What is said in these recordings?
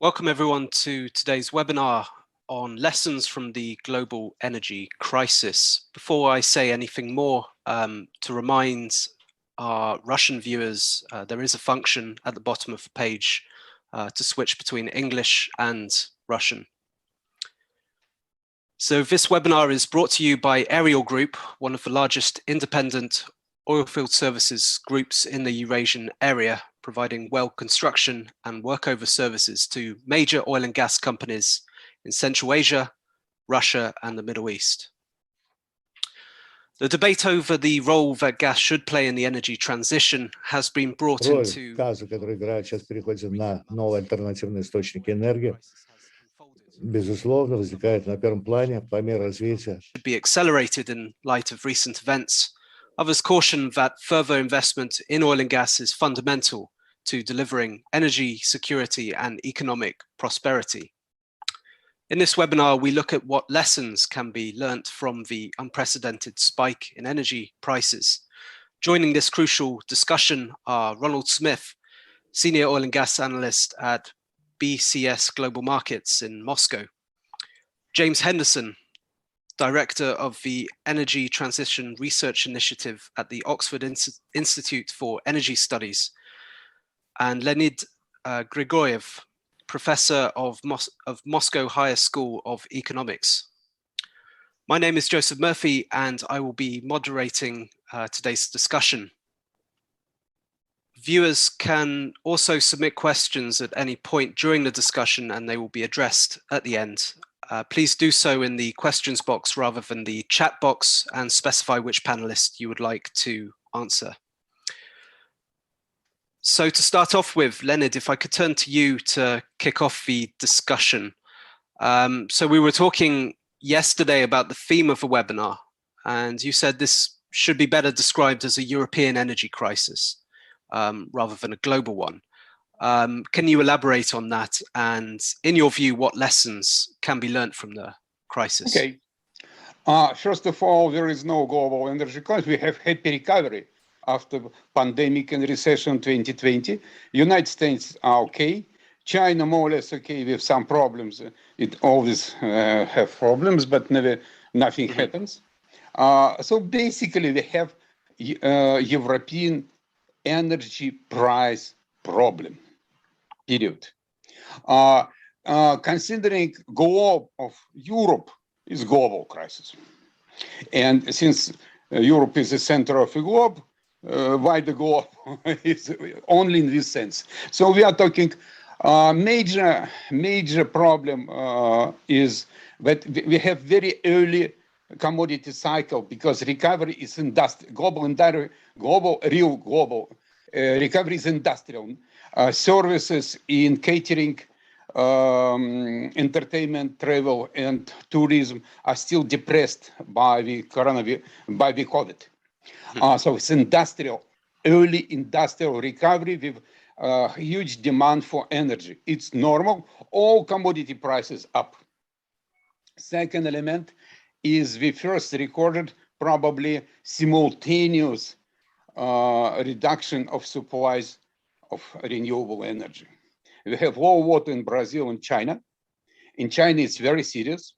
Welcome everyone to today's webinar on lessons from the global energy crisis. Before I say anything more, to remind our Russian viewers, there is a function at the bottom of the page to switch between English and Russian. So this webinar is brought to you by Ariel Group, one of the largest independent oilfield services groups in the Eurasian area, providing well construction and workover services to major oil and gas companies in Central Asia, Russia, and the Middle East. The debate over the role that gas should play in the energy transition has been brought into... газа, который играет сейчас в переходе на новые альтернативные источники энергии, безусловно, возникает на первом плане по мере развития. ...should be accelerated in light of recent events. Others caution that further investment in oil and gas is fundamental to delivering energy security and economic prosperity. In this webinar, we look at what lessons can be learnt from the unprecedented spike in energy prices. Joining this crucial discussion are Ronald Smith, Senior Oil and Gas Analyst at BCS Global Markets in Moscow, James Henderson, Director of the Energy Transition Research Initiative at the Oxford Institute for Energy Studies, and Leonid Grigoriev, Professor of Moscow Higher School of Economics. My name is Joseph Murphy, and I will be moderating today's discussion. Viewers can also submit questions at any point during the discussion, and they will be addressed at the end. Please do so in the questions box rather than the chat box, and specify which panelist you would like to answer. So to start off with, Leonid, if I could turn to you to kick off the discussion. So we were talking yesterday about the theme of the webinar, and you said this should be better described as a European energy crisis rather than a global one. Can you elaborate on that? And in your view, what lessons can be learned from the crisis? Okay. First of all, there is no global energy crisis. We have happy recovery after pandemic and recession 2020. United States are okay. China more or less okay with some problems. It always have problems, but never nothing happens. So basically, we have European energy price problem. Period. Considering globe of Europe is global crisis, and since Europe is the center of the globe, why the globe is only in this sense. So we are talking major problem is that we have very early commodity cycle, because recovery is global recovery is industrial. Services in catering, entertainment, travel, and tourism are still depressed by the coronavirus, by the COVID. So it's early industrial recovery with huge demand for energy. It's normal. All commodity prices up. Second element is we first recorded probably simultaneous reduction of supplies of renewable energy. We have low water in Brazil and China. In China, it's very serious.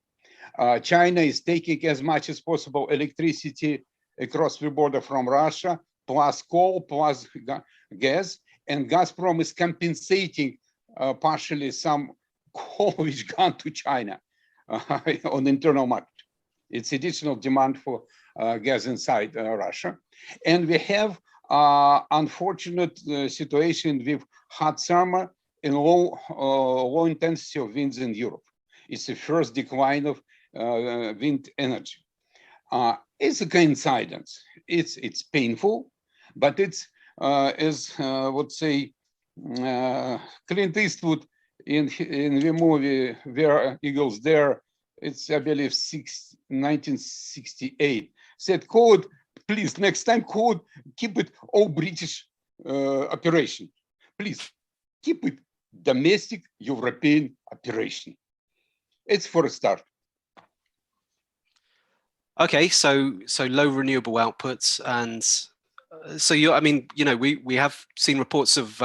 China is taking as much as possible electricity across the border from Russia, plus coal, plus gas, and Gazprom is compensating partially some coal which gone to China on the internal market. It's additional demand for gas inside Russia. And we have unfortunate situation with hot summer and low intensity of winds in Europe. It's the first decline of wind energy. It's a coincidence. It's painful, but it's as would say Clint Eastwood in the movie Where Eagles Dare. It's I believe 1968. Said code. Please, next time, code, keep it all British operation. Please, keep it domestic European operation. It's for a start. Okay, so low renewable outputs, and so I mean, we have seen reports of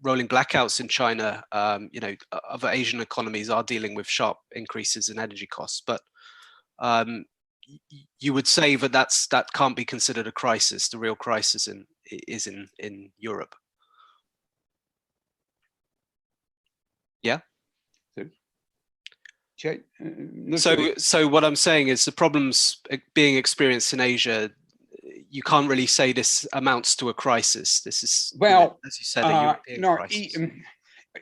rolling blackouts in China. You know, other Asian economies are dealing with sharp increases in energy costs, but you would say that that can't be considered a crisis. The real crisis is in Europe. Yeah. So what I'm saying is the problems being experienced in Asia, you can't really say this amounts to a crisis. This is, well, you know, as you said, a European crisis.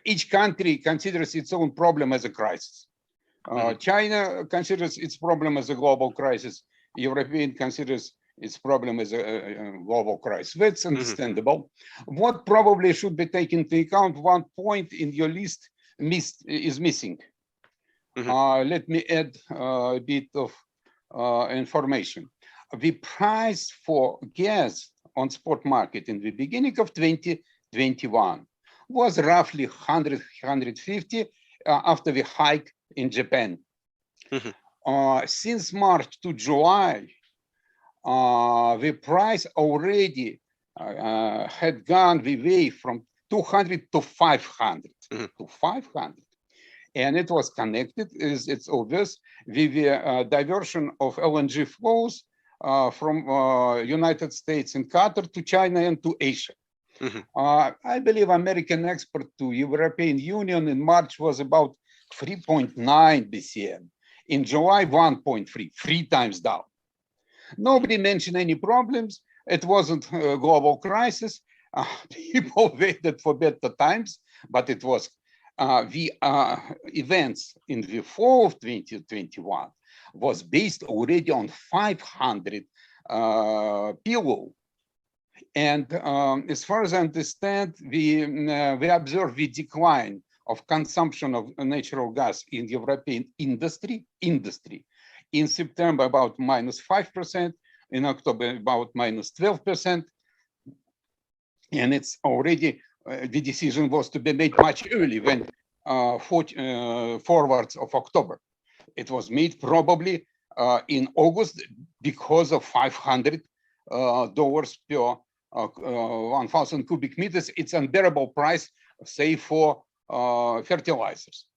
Each country considers its own problem as a crisis. China considers its problem as a global crisis. European considers its problem as a global crisis. That's understandable. What probably should be taken into account, one point in your list is missing. Let me add a bit of information. The price for gas on spot market in the beginning of 2021 was roughly 100, 150 after the hike in Japan. Since March to July, the price already had gone the way from 200 to 500, to 500. And it was connected, as it's obvious, with the diversion of LNG flows from United States and Qatar to China and to Asia. I believe American export to European Union in March was about 3.9 BCM. In July, 1.3, 3 times down. Nobody mentioned any problems. It wasn't a global crisis. People waited for better times, but it was the events in the fall of 2021 was based already on 500 pillow. And as far as I understand, we observe the decline of consumption of natural gas in European industry. In September, about -5%, in October, about -12%. And it's already, the decision was to be made much early when forwards of October. It was made probably in August because of $500 per 1,000 cubic meters. It's unbearable price, say, for fertilizers.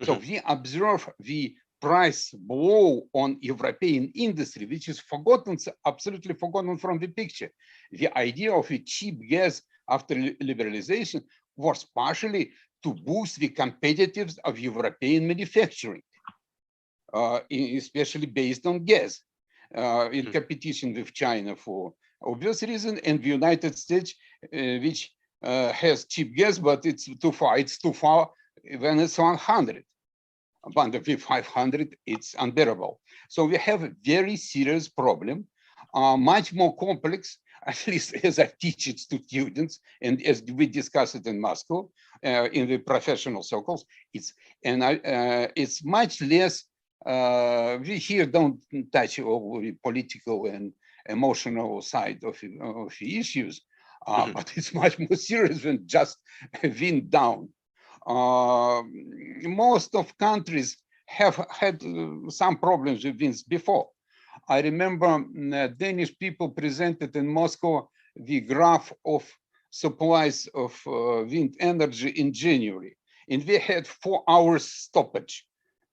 So we observe the price blow on European industry, which is forgotten, absolutely forgotten from the picture. The idea of a cheap gas after liberalization was partially to boost the competitiveness of European manufacturing, especially based on gas, in competition with China for obvious reason, and the United States, which has cheap gas, but it's too far. It's too far when it's 100. But with 500, it's unbearable. So we have a very serious problem, much more complex, at least as I teach it to students, and as we discuss it in Moscow, in the professional circles. It's much less. We here don't touch all the political and emotional side of the issues, but it's much more serious than just wind down. Most of countries have had some problems with winds before. I remember Danish people presented in Moscow the graph of supplies of wind energy in January, and we had 4 hours stoppage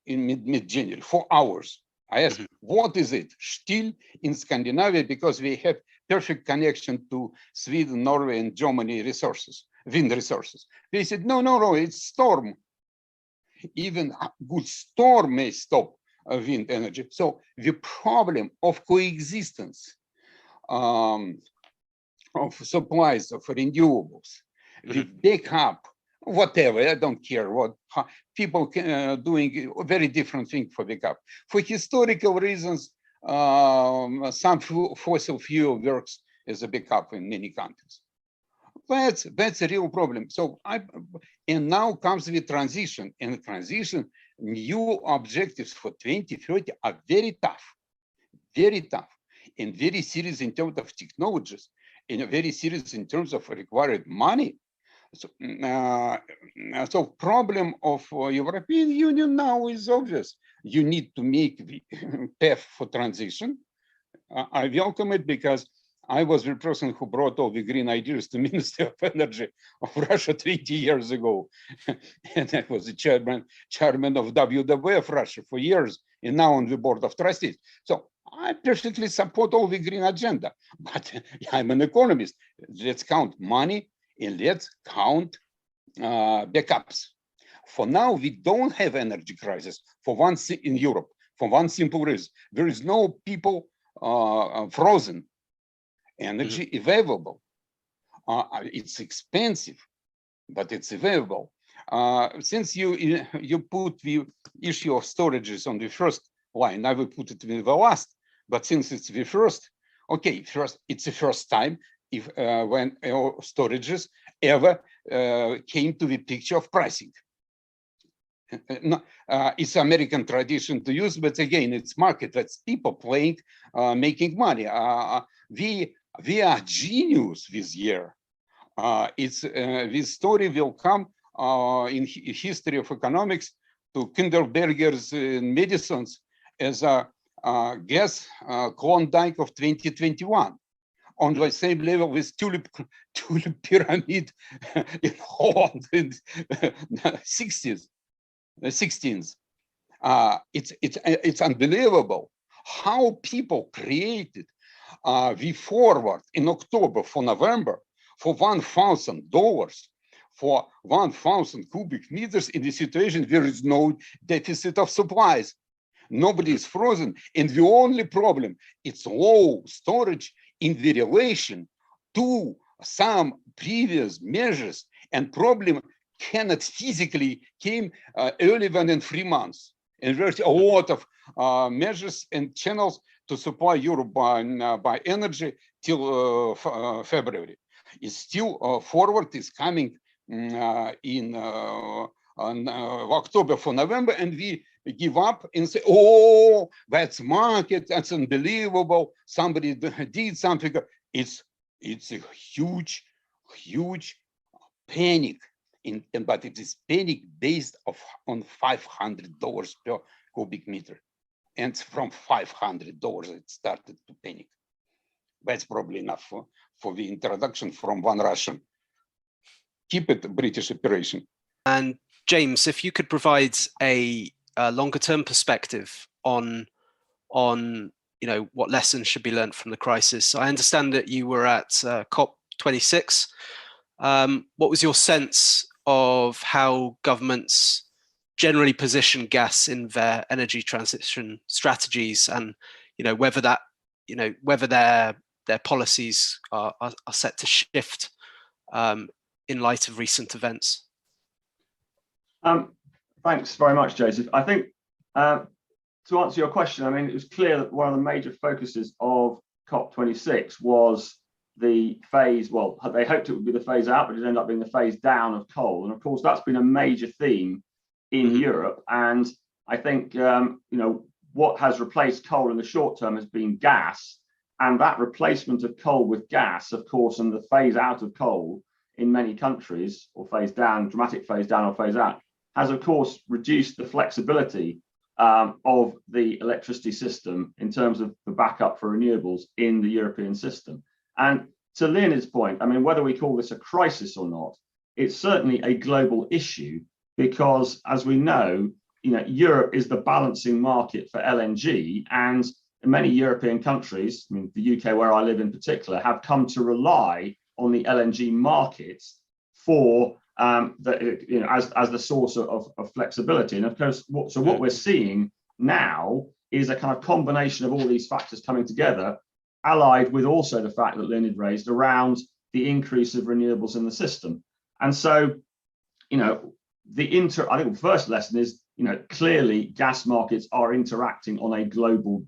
in mid-January, 4 hours. I asked, what is it? Still in Scandinavia, because we have perfect connection to Sweden, Norway, and Germany resources, wind resources. They said, no, it's storm. Even a good storm may stop wind energy. So the problem of coexistence of supplies of renewables, the backup, whatever, I don't care what, people doing a very different thing for backup. For historical reasons, some fossil fuel works as a backup in many countries. That's a real problem. So and now comes the transition, and the transition, new objectives for 2030 are very tough, and very serious in terms of technologies, and very serious in terms of required money. So problem of European Union now is obvious. You need to make the path for transition. I welcome it because I was the person who brought all the green ideas to Ministry of Energy of Russia 20 years ago. And I was the chairman of WWF Russia for years, and now on the board of trustees. So I perfectly support all the green agenda, but I'm an economist. Let's count money and let's count backups. For now, we don't have energy crisis for once in Europe, for one simple reason. There is no people frozen. Energy available. It's expensive, but it's available. Since you put the issue of storages on the first line, I will put it in the last. But since it's the first, okay, first it's the first time if when storages ever came to the picture of pricing. It's American tradition to use, but again, it's market. That's people playing, making money. We are genius this year. This story will come in history of economics to Kinderberger's medicines as a gas Klondike of 2021. On the same level with tulip pyramid in Holland in the 16th. It's unbelievable how people created the forward in October for November for $1,000 for 1,000 cubic meters in the situation there is no deficit of supplies. Nobody is frozen, and the only problem it's low storage in the relation to some previous measures, and problem cannot physically came earlier than in 3 months. And there's a lot of measures and channels to supply Europe by energy till February. It's still forward is coming in October for November, and we give up and say, oh, that's market, that's unbelievable, somebody did something. It's a huge panic, but it is panic based on $500 per cubic meter. And from $500 it started to panic. That's probably enough for the introduction from one Russian. Keep it a British operation. And James, if you could provide a longer term perspective on what lessons should be learned from the crisis. I understand that you were at COP26. What was your sense of how governments generally position gas in their energy transition strategies, and whether their policies are set to shift in light of recent events? Thanks very much, Joseph. I think to answer your question, I mean, it was clear that one of the major focuses of COP26 was the phase, well, they hoped it would be the phase out, but it ended up being the phase down of coal. And of course, that's been a major theme in Europe. And I think, what has replaced coal in the short term has been gas. And that replacement of coal with gas, of course, and the phase out of coal in many countries, or phase down, dramatic phase down or phase out, has of course reduced the flexibility of the electricity system in terms of the backup for renewables in the European system. And to Leonid's point, I mean, whether we call this a crisis or not, it's certainly a global issue, because as we know, Europe is the balancing market for LNG, and many European countries, I mean, the UK where I live in particular, have come to rely on the LNG markets for as the source of flexibility. And of course, what we're seeing now is a kind of combination of all these factors coming together, allied with also the fact that Leonid raised around the increase of renewables in the system. And so, I think the first lesson is, clearly gas markets are interacting on a global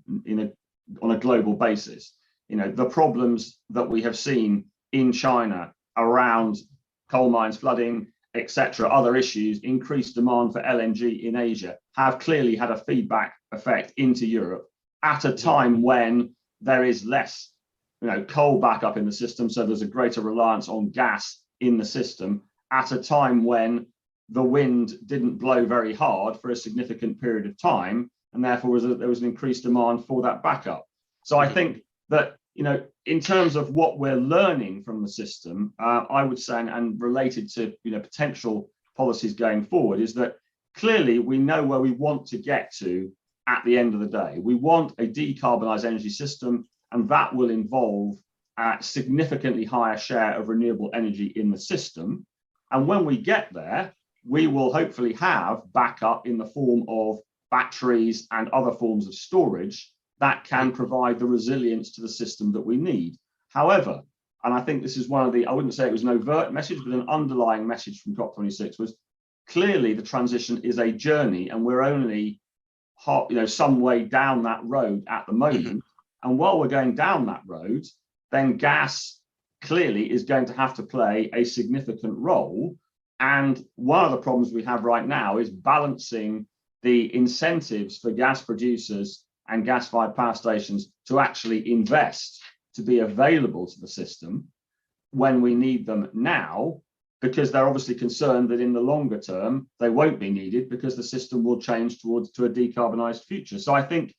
basis. The problems that we have seen in China around coal mines flooding, etc., other issues, increased demand for LNG in Asia, have clearly had a feedback effect into Europe at a time when there is less, coal backup in the system. So there's a greater reliance on gas in the system at a time when the wind didn't blow very hard for a significant period of time, and therefore there was an increased demand for that backup. So I think that in terms of what we're learning from the system, I would say, and related to potential policies going forward, is that clearly we know where we want to get to at the end of the day. We want a decarbonised energy system, and that will involve a significantly higher share of renewable energy in the system. And when we get there, we will hopefully have backup in the form of batteries and other forms of storage that can provide the resilience to the system that we need. However, and I think this is one of the, I wouldn't say it was an overt message, but an underlying message from COP26 was clearly the transition is a journey, and we're only some way down that road at the moment. And while we're going down that road, then gas clearly is going to have to play a significant role. And one of the problems we have right now is balancing the incentives for gas producers and gas-fired power stations to actually invest, to be available to the system when we need them now, because they're obviously concerned that in the longer term, they won't be needed because the system will change to a decarbonised future. So I think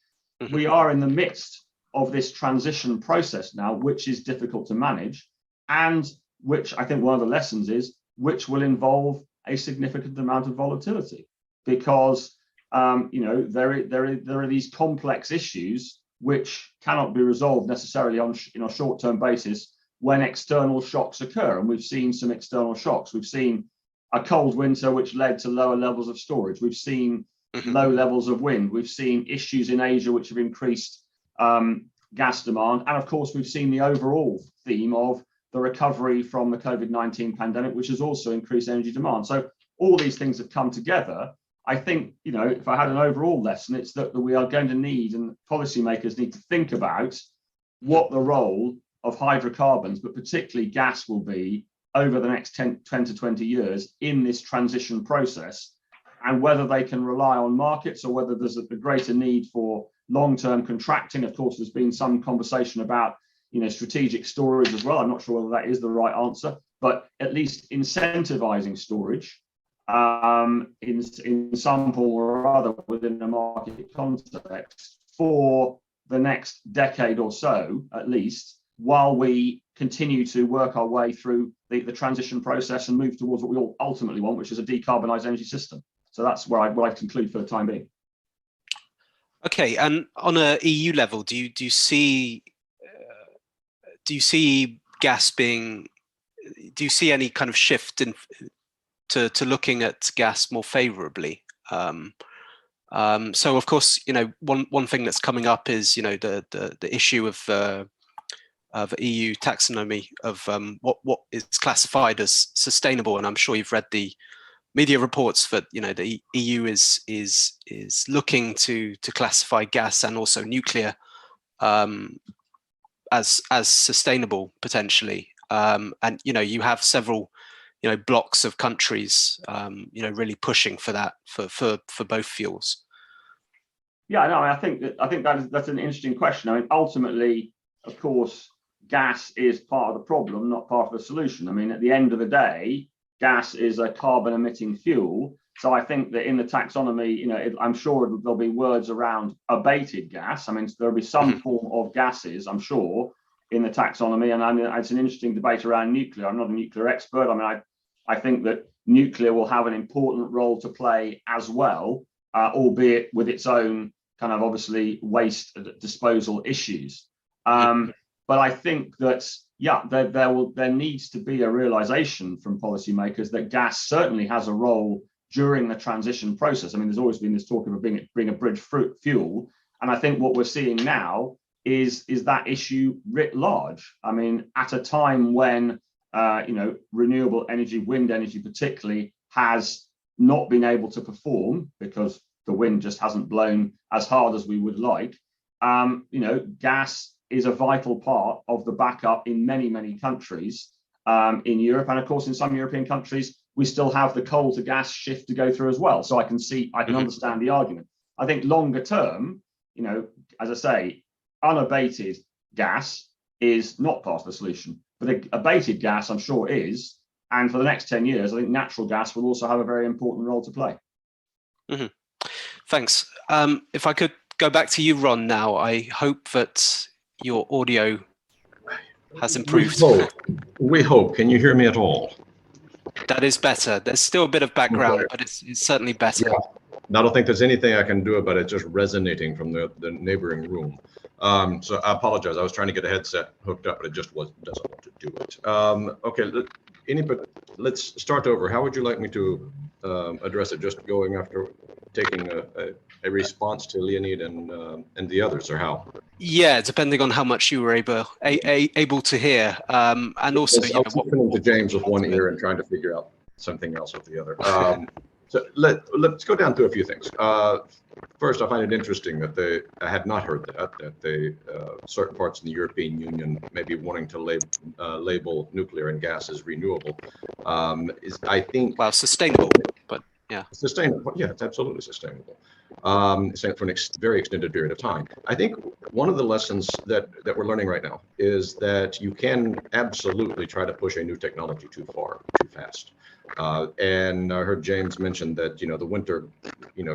we are in the midst of this transition process now, which is difficult to manage, and which I think one of the lessons is, which will involve a significant amount of volatility, because there are these complex issues which cannot be resolved necessarily on a short-term basis when external shocks occur. And we've seen some external shocks. We've seen a cold winter which led to lower levels of storage. We've seen low levels of wind. We've seen issues in Asia which have increased gas demand. And of course, we've seen the overall theme of the recovery from the COVID-19 pandemic, which has also increased energy demand. So all these things have come together. I think, if I had an overall lesson, it's that we are going to need, and policymakers need to think about what the role of hydrocarbons, but particularly gas, will be over the next 10 to 20 years in this transition process, and whether they can rely on markets or whether there's a greater need for long-term contracting. Of course, there's been some conversation about strategic storage as well. I'm not sure whether that is the right answer, but at least incentivizing storage in some form or other within a market context for the next decade or so, at least, while we continue to work our way through the transition process and move towards what we all ultimately want, which is a decarbonised energy system. So that's where I conclude for the time being. Okay, and on a EU level, do you see gas being? Do you see any kind of shift in to looking at gas more favourably? So of course, one thing that's coming up is the issue of EU taxonomy of what is classified as sustainable, and I'm sure you've read the media reports that the EU is looking to classify gas and also nuclear as sustainable potentially, and you have several blocks of countries really pushing for that for both fuels. Yeah, no, I think that's an interesting question. I mean, ultimately, of course, gas is part of the problem, not part of the solution. I mean, at the end of the day, gas is a carbon emitting fuel. So I think that in the taxonomy, I'm sure there'll be words around abated gas. I mean, there'll be some form of gases, I'm sure, in the taxonomy. And it's an interesting debate around nuclear. I'm not a nuclear expert. I mean, I think that nuclear will have an important role to play as well, albeit with its own kind of obviously waste disposal issues. But I think that, there needs to be a realization from policymakers that gas certainly has a role during the transition process. I mean, there's always been this talk of being a bridge fuel. And I think what we're seeing now is that issue writ large. I mean, at a time when, renewable energy, wind energy particularly, has not been able to perform because the wind just hasn't blown as hard as we would like, gas is a vital part of the backup in many, many countries in Europe. And of course, in some European countries, we still have the coal to gas shift to go through as well. So I can understand the argument. I think longer term, as I say, unabated gas is not part of the solution, but abated gas, I'm sure, is. And for the next 10 years, I think natural gas will also have a very important role to play. Thanks. If I could go back to you, Ron, now, I hope that your audio has improved. We hope. Can you hear me at all? That is better. There's still a bit of background, but it's certainly better. Yeah. I don't think there's anything I can do about it, just resonating from the neighboring room. So I apologize. I was trying to get a headset hooked up, but it just doesn't want to do it. Okay, let's start over. How would you like me to address it? Just going after taking a response to Leonid and the others, or how? Yeah, depending on how much you were able to hear, and also I was listening to James with one ear and trying to figure out something else with the other. So let's go down through a few things. First, I find it interesting that I had not heard that certain parts in the European Union may be wanting to label nuclear and gas as renewable. I think sustainable, but yeah, sustainable. Yeah, it's absolutely sustainable. For a very extended period of time. I think one of the lessons that we're learning right now is that you can absolutely try to push a new technology too far, too fast. And I heard James mention that, the winter,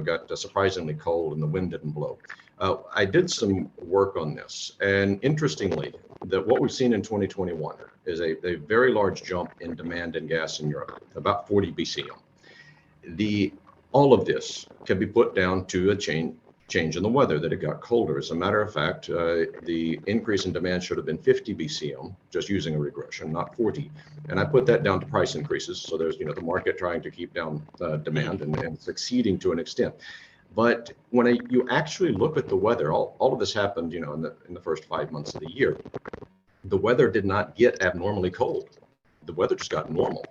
got surprisingly cold and the wind didn't blow. I did some work on this, and interestingly, what we've seen in 2021 is a very large jump in demand in gas in Europe, about 40 BCM. All of this can be put down to a change in the weather, that it got colder. As a matter of fact, the increase in demand should have been 50 BCM, just using a regression, not 40. And I put that down to price increases. So there's, the market trying to keep down demand and succeeding to an extent. But when you actually look at the weather, all of this happened, in the first 5 months of the year. The weather did not get abnormally cold. The weather just got normal.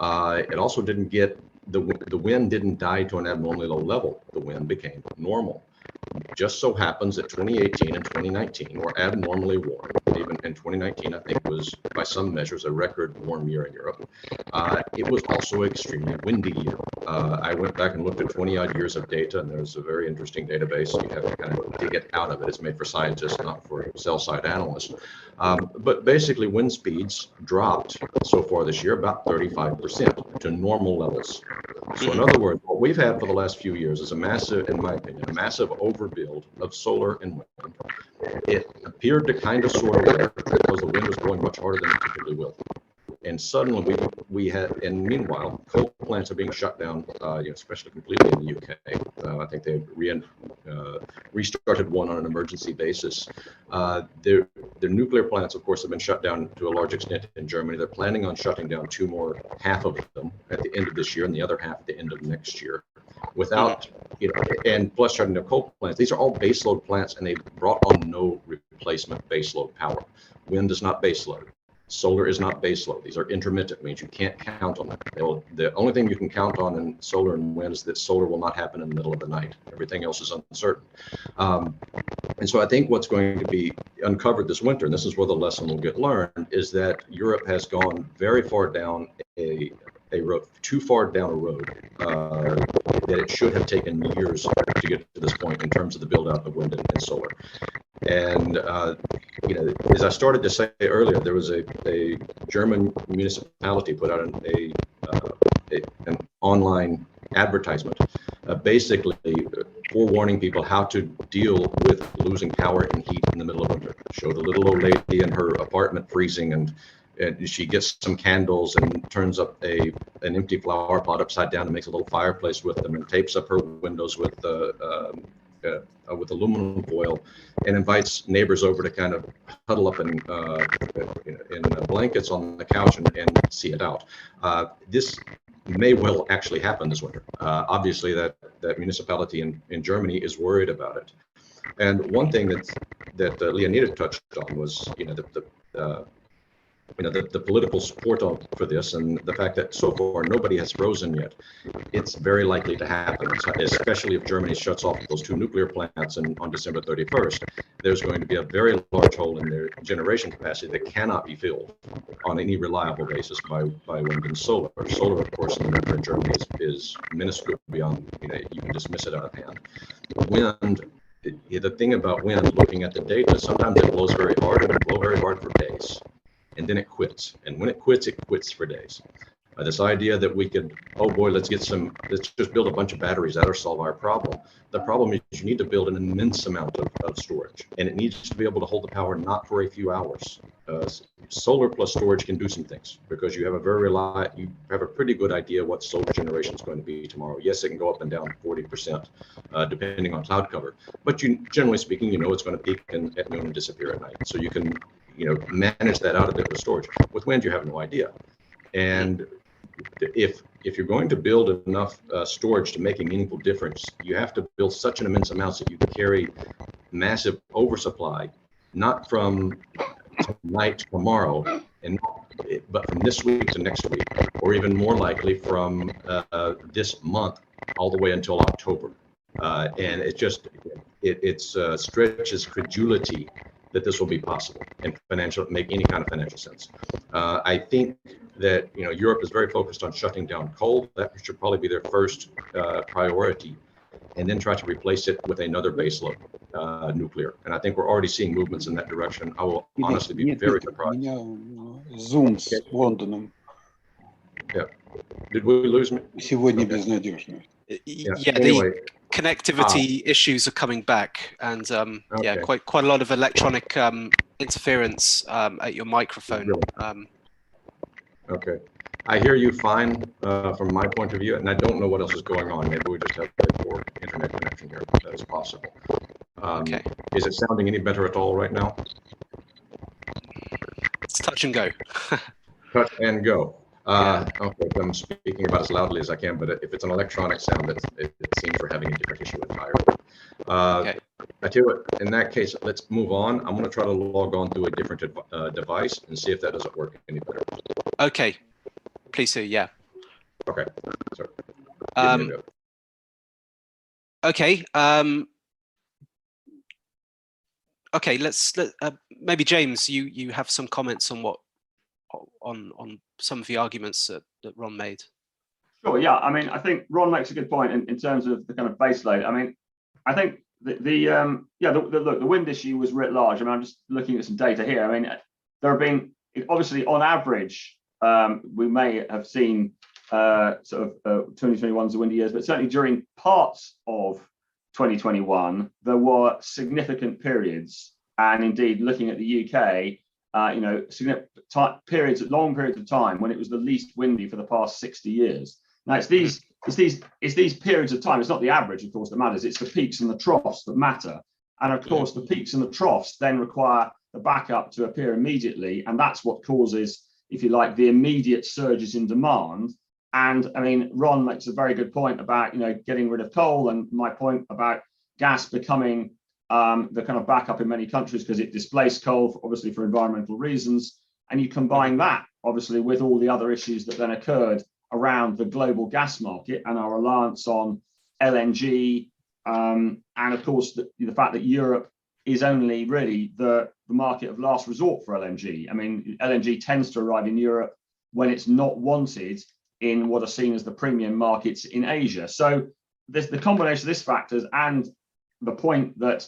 It also didn't get the wind didn't die to an abnormally low level. The wind became normal. Just so happens that 2018 and 2019 were abnormally warm. Even in 2019, I think was by some measures a record warm year in Europe. It was also an extremely windy year. I went back and looked at 20 odd years of data, and there's a very interesting database. You have to kind of dig it out of it. It's made for scientists, not for sell-side analysts. But basically, wind speeds dropped so far this year about 35% to normal levels. So in other words, what we've had for the last few years is a massive, in my opinion, a massive overbuild of solar and wind. It appeared to kind of sort of work because the wind was blowing much harder than it typically will. And suddenly we had, and meanwhile, coal plants are being shut down, especially completely in the UK. I think they restarted one on an emergency basis. Their nuclear plants, of course, have been shut down to a large extent in Germany. They're planning on shutting down two more, half of them at the end of this year and the other half at the end of next year. Without, and plus shutting down coal plants. These are all baseload plants, and they brought on no replacement baseload power. Wind is not baseload. Solar is not baseload. These are intermittent, means you can't count on them. The only thing you can count on in solar and wind is that solar will not happen in the middle of the night. Everything else is uncertain. And so I think what's going to be uncovered this winter, and this is where the lesson will get learned, is that Europe has gone very far down a road, too far down a road that it should have taken years to get to this point in terms of the build out of wind and solar. And as I started to say earlier, there was a German municipality put out an online advertisement, basically forewarning people how to deal with losing power and heat in the middle of winter. Showed a little old lady in her apartment freezing, and she gets some candles and turns up an empty flower pot upside down and makes a little fireplace with them, and tapes up her windows with aluminum foil, and invites neighbors over to kind of huddle up in blankets on the couch and see it out. This may well actually happen this winter. Obviously, that municipality in Germany is worried about it. And one thing that Leonid touched on was, the political support for this, and the fact that so far nobody has frozen yet. It's very likely to happen, especially if Germany shuts off those two nuclear plants on December 31st. There's going to be a very large hole in their generation capacity that cannot be filled on any reliable basis by wind and solar. Solar, of course, in the winter in Germany is minuscule beyond, you can dismiss it out of hand. Wind, the thing about wind, looking at the data, sometimes it blows very hard, and it blows very hard for days. And then it quits. And when it quits for days. This idea that we could, oh boy, let's just build a bunch of batteries, that'll solve our problem. The problem is you need to build an immense amount of storage, and it needs to be able to hold the power not for a few hours. Solar plus storage can do some things because you have a pretty good idea what solar generation is going to be tomorrow. Yes, it can go up and down 40% depending on cloud cover, but generally speaking, it's going to peak at noon and disappear at night. So you can manage that out a bit with storage. With wind, you have no idea. And if you're going to build enough storage to make a meaningful difference, you have to build such an immense amount that you can carry massive oversupply, not from tonight to tomorrow, but from this week to next week, or even more likely from this month all the way until October. And it stretches credulity that this will be possible and make any kind of financial sense. I think that Europe is very focused on shutting down coal. That should probably be their first priority, and then try to replace it with another baseload nuclear. And I think we're already seeing movements in that direction. I will honestly be very surprised. Zoom с Лондоном. Yeah. Did we lose me? Сегодня безнадежно. Anyway. The connectivity issues are coming back, and yeah, quite a lot of electronic interference at your microphone. Really? Okay, I hear you fine from my point of view, and I don't know what else is going on. Maybe we just have a poor internet connection here. That is possible. Okay. Is it sounding any better at all right now? It's touch and go. Touch and go. Okay, I'm speaking about as loudly as I can, but if it's an electronic sound, it seems we're having a different issue entirely. Okay. I tell you what, in that case, let's move on. I'm going to try to log on through a different device and see if that doesn't work any better. Okay, please do, yeah. Okay, sorry. Okay, okay, let's maybe James, you have some comments on on some of the arguments that Ron made. Sure, yeah. I mean, I think Ron makes a good point in terms of the kind of base load. I mean, I think the wind issue was writ large. I mean, I'm just looking at some data here. I mean, there have been, obviously on average, we may have seen sort of 2021 is a windy years, but certainly during parts of 2021, there were significant periods, and indeed looking at the UK, significant long periods of time when it was the least windy for the past 60 years. Now it's these periods of time. It's not the average, of course, that matters. It's the peaks and the troughs that matter. And of course, the peaks and the troughs then require the backup to appear immediately, and that's what causes, if you like, the immediate surges in demand. And I mean, Ron makes a very good point about getting rid of coal, and my point about gas becoming the kind of backup in many countries because it displaced coal, obviously for environmental reasons. And you combine that, obviously, with all the other issues that then occurred around the global gas market and our reliance on LNG, and of course the fact that Europe is only really the market of last resort for LNG. I mean, LNG tends to arrive in Europe when it's not wanted in what are seen as the premium markets in Asia. So the combination of these factors and the point that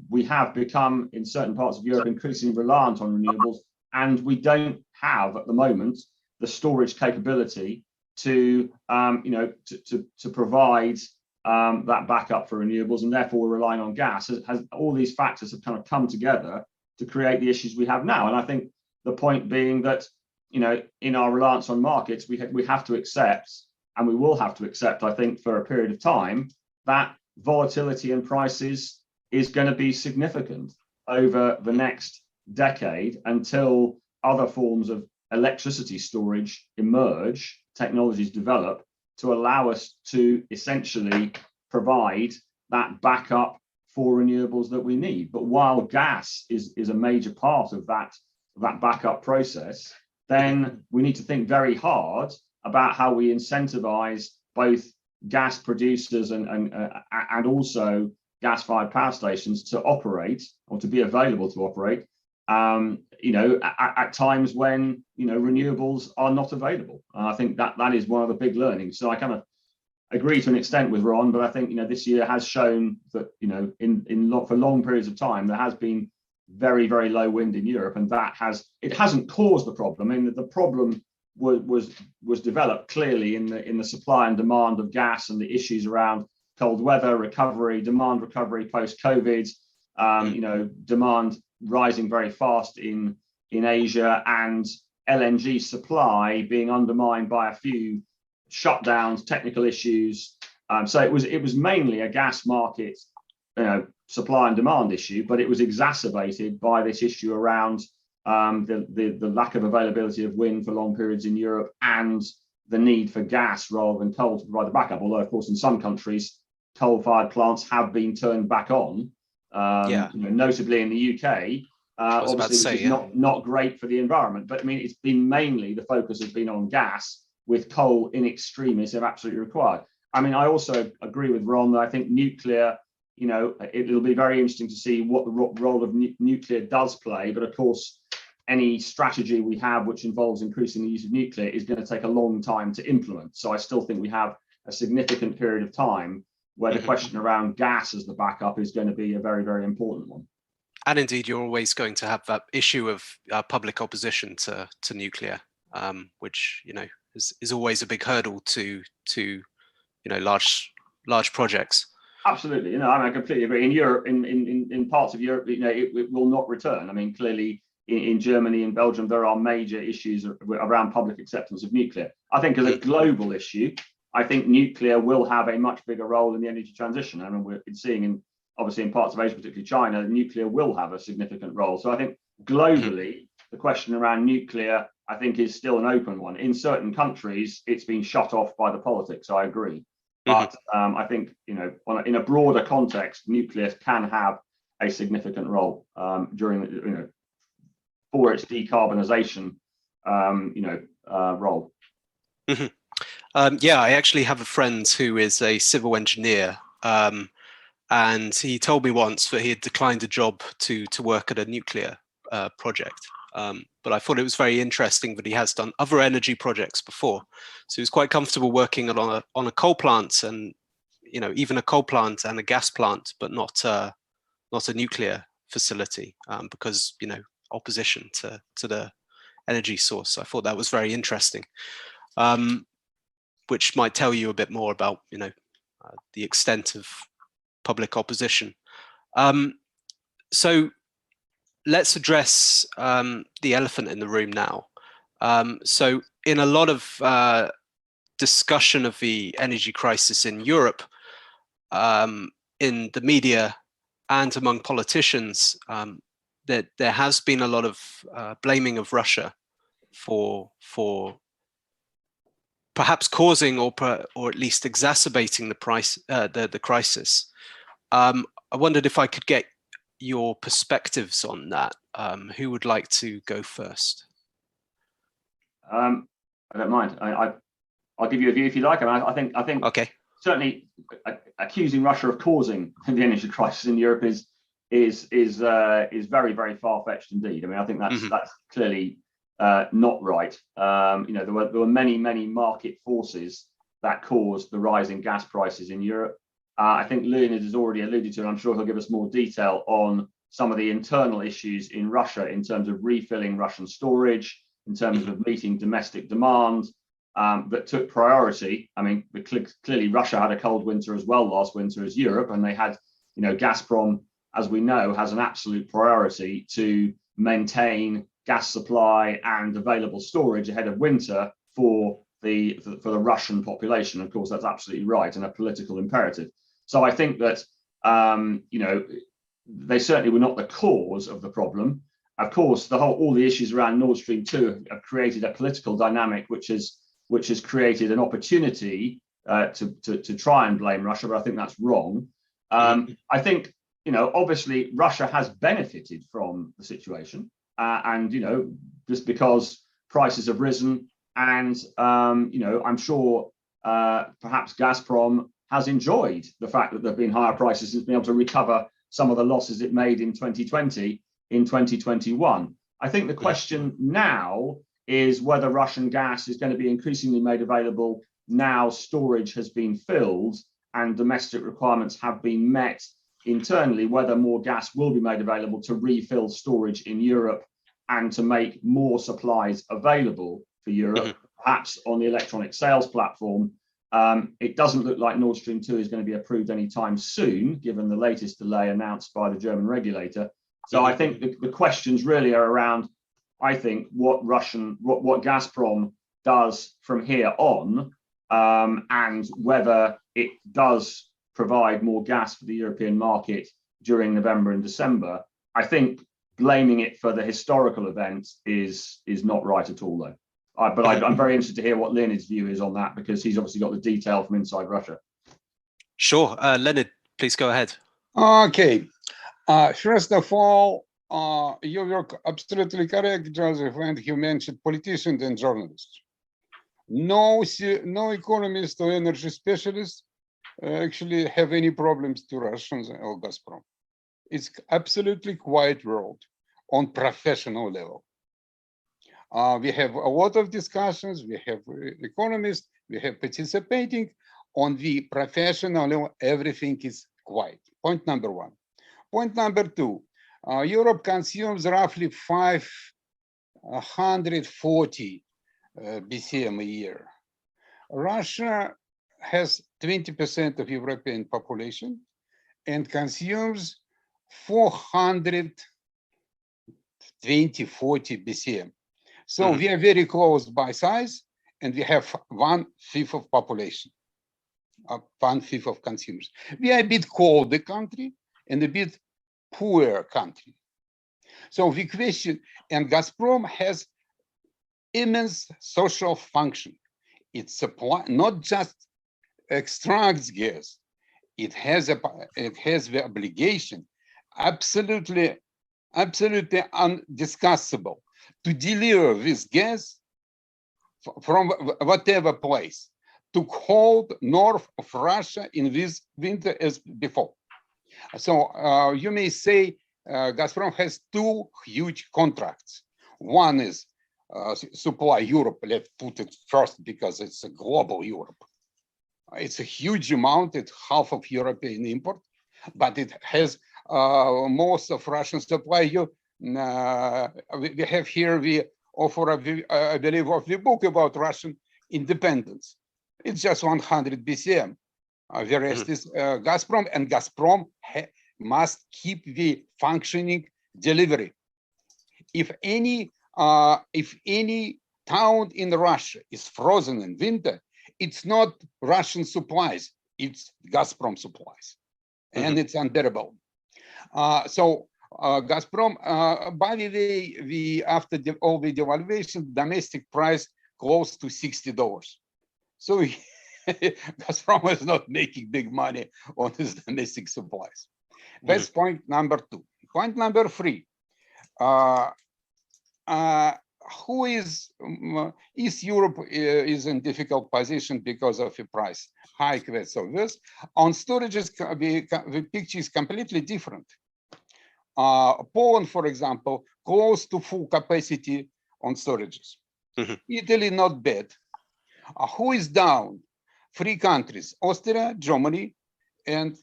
we have become in certain parts of Europe increasingly reliant on renewables, and we don't have at the moment the storage capability to provide that backup for renewables, and therefore we're relying on gas. Has all these factors have kind of come together to create the issues we have now. And I think the point being that in our reliance on markets, we have to accept, and we will have to accept, I think, for a period of time, that volatility in prices is going to be significant over the next decade until other forms of electricity storage emerge, technologies develop to allow us to essentially provide that backup for renewables that we need. But while gas is a major part of that backup process, then we need to think very hard about how we incentivize both gas producers and also gas-fired power stations to operate or to be available to operate at times when renewables are not available. And I think that is one of the big learnings. So I kind of agree to an extent with Ron, but I think this year has shown that for long periods of time there has been very, very low wind in Europe, and it hasn't caused the problem. I mean, the problem was developed clearly in the supply and demand of gas and the issues around cold weather recovery, demand recovery post COVID, demand rising very fast in Asia, and LNG supply being undermined by a few shutdowns, technical issues. So it was mainly a gas market, supply and demand issue, but it was exacerbated by this issue around the lack of availability of wind for long periods in Europe and the need for gas rather than coal to provide the backup. Although, of course, in some countries, coal-fired plants have been turned back on, notably in the UK. Obviously, which is not great for the environment. But I mean, it's been mainly the focus has been on gas, with coal in extremis if absolutely required. I mean, I also agree with Ron that I think nuclear, it'll be very interesting to see what the role of nuclear does play. But of course, any strategy we have which involves increasing the use of nuclear is going to take a long time to implement. So I still think we have a significant period of time where the question around gas as the backup is going to be a very, very important one. And indeed, you're always going to have that issue of public opposition to nuclear, which is always a big hurdle to large projects. Absolutely, I completely agree. In Europe, in parts of Europe, it will not return. I mean, clearly in Germany and Belgium, there are major issues around public acceptance of nuclear. I think as a global issue, I think nuclear will have a much bigger role in the energy transition. I mean, we're seeing obviously in parts of Asia, particularly China, nuclear will have a significant role. So I think globally, the question around nuclear, I think, is still an open one. In certain countries, it's been shut off by the politics. I agree. But I think, in a broader context, nuclear can have a significant role during, for its decarbonisation, role. I actually have a friend who is a civil engineer, and he told me once that he had declined a job to work at a nuclear project. But I thought it was very interesting that he has done other energy projects before. So he was quite comfortable working on a coal plant, and even a coal plant and a gas plant, but not a nuclear facility, because opposition to the energy source. I thought that was very interesting, which might tell you a bit more about the extent of public opposition. So let's address the elephant in the room now. So in a lot of discussion of the energy crisis in Europe, in the media and among politicians, that there has been a lot of blaming of Russia for perhaps causing or at least exacerbating the crisis. I wondered if I could get your perspectives on that. Who would like to go first? I don't mind. I'll give you a view if you like. I think okay. Certainly accusing Russia of causing the energy crisis in Europe is very, very far-fetched indeed. I mean, I think that's clearly not right. There were many market forces that caused the rise in gas prices in Europe. I think Leonid has already alluded to, and I'm sure he'll give us more detail on some of the internal issues in Russia in terms of refilling Russian storage, in terms of meeting domestic demand that took priority. I mean, clearly Russia had a cold winter as well last winter as Europe, and they had, Gazprom, as we know, has an absolute priority to maintain gas supply and available storage ahead of winter for the Russian population. Of course, that's absolutely right and a political imperative. So I think that they certainly were not the cause of the problem. Of course, all the issues around Nord Stream 2 have created a political dynamic which has created an opportunity to try and blame Russia, but I think that's wrong. I think obviously Russia has benefited from the situation, and just because prices have risen, and I'm sure perhaps Gazprom has enjoyed the fact that there have been higher prices and has been able to recover some of the losses it made in 2020 in 2021. I think the question now is whether Russian gas is going to be increasingly made available now storage has been filled and domestic requirements have been met internally, whether more gas will be made available to refill storage in Europe and to make more supplies available for Europe. perhaps on the electronic sales platform. It doesn't look like Nord Stream 2 is going to be approved anytime soon, given the latest delay announced by the German regulator. So I think the questions really are around, I think, what Gazprom does from here on, and whether it does provide more gas for the European market during November and December. I think blaming it for the historical events is not right at all, though. But I'm very interested to hear what Leonid's view is on that, because he's obviously got the detail from inside Russia. Sure. Leonid, please go ahead. Okay. First of all, you were absolutely correct, Joseph, when you mentioned politicians and journalists. No economist or energy specialist actually have any problems to Russians or Gazprom. It's absolutely quiet world on professional level. We have a lot of discussions. We have economists. We have participating on the professional level. Everything is quiet. Point number one. Point number two. Europe consumes roughly 540 BCM a year. Russia has 20% of European population and consumes 440 BCM. So we are very close by size, and we have 1/5 of population, 1/5 of consumers. We are a bit colder country and a bit poorer country. So the question, and Gazprom has immense social function. It supply not just extracts gas. It has the obligation, absolutely undiscussable, to deliver this gas from whatever place to cold north of Russia in this winter as before. So you may say Gazprom has two huge contracts. One is supply Europe. Let's put it first because it's a global Europe. It's a huge amount. It's half of European import, but it has most of Russian supply. We have here, we offer, I believe, of the book about Russian independence. It's just 100 BCM. The rest is Gazprom, and Gazprom must keep the functioning delivery. If any town in Russia is frozen in winter, it's not Russian supplies, it's Gazprom supplies, and it's unbearable. So Gazprom, by the way, after all the devaluation, domestic price close to $60. So Gazprom is not making big money on his domestic supplies. That's point number two. Point number three. Who is East Europe is in difficult position because of the price hike that's obvious. On storages, the picture is completely different. Poland, for example, close to full capacity on storages. Italy, not bad. Who is down? Three countries: Austria, Germany, and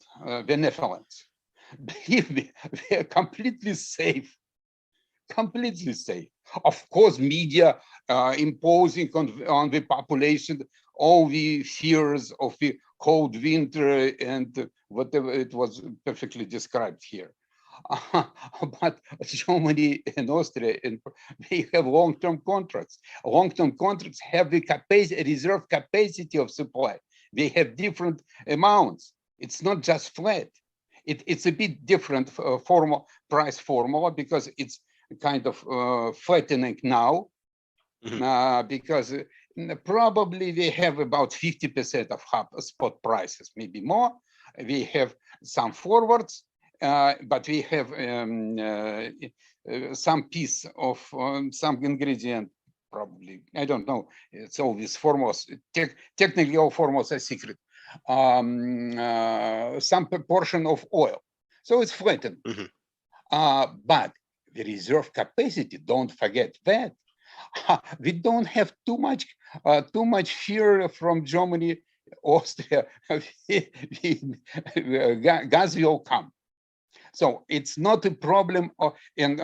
the Netherlands. Believe me, they are completely safe. Completely safe. Of course, media imposing on the population all the fears of the cold winter and whatever it was perfectly described here. But Germany and Austria, they have long-term contracts. Long-term contracts have the capacity, reserve capacity of supply. They have different amounts. It's not just flat. It's a bit different price formula because it's kind of flattening now, because probably they have about 50% of spot prices, maybe more. We have some forwards, but we have some piece of some ingredient, probably, I don't know. It's all these formulas, technically all formulas are secret. Some proportion of oil. So it's flattened. But the reserve capacity, don't forget that. We don't have too much fear from Germany, Austria. Gas will come. So it's not a problem in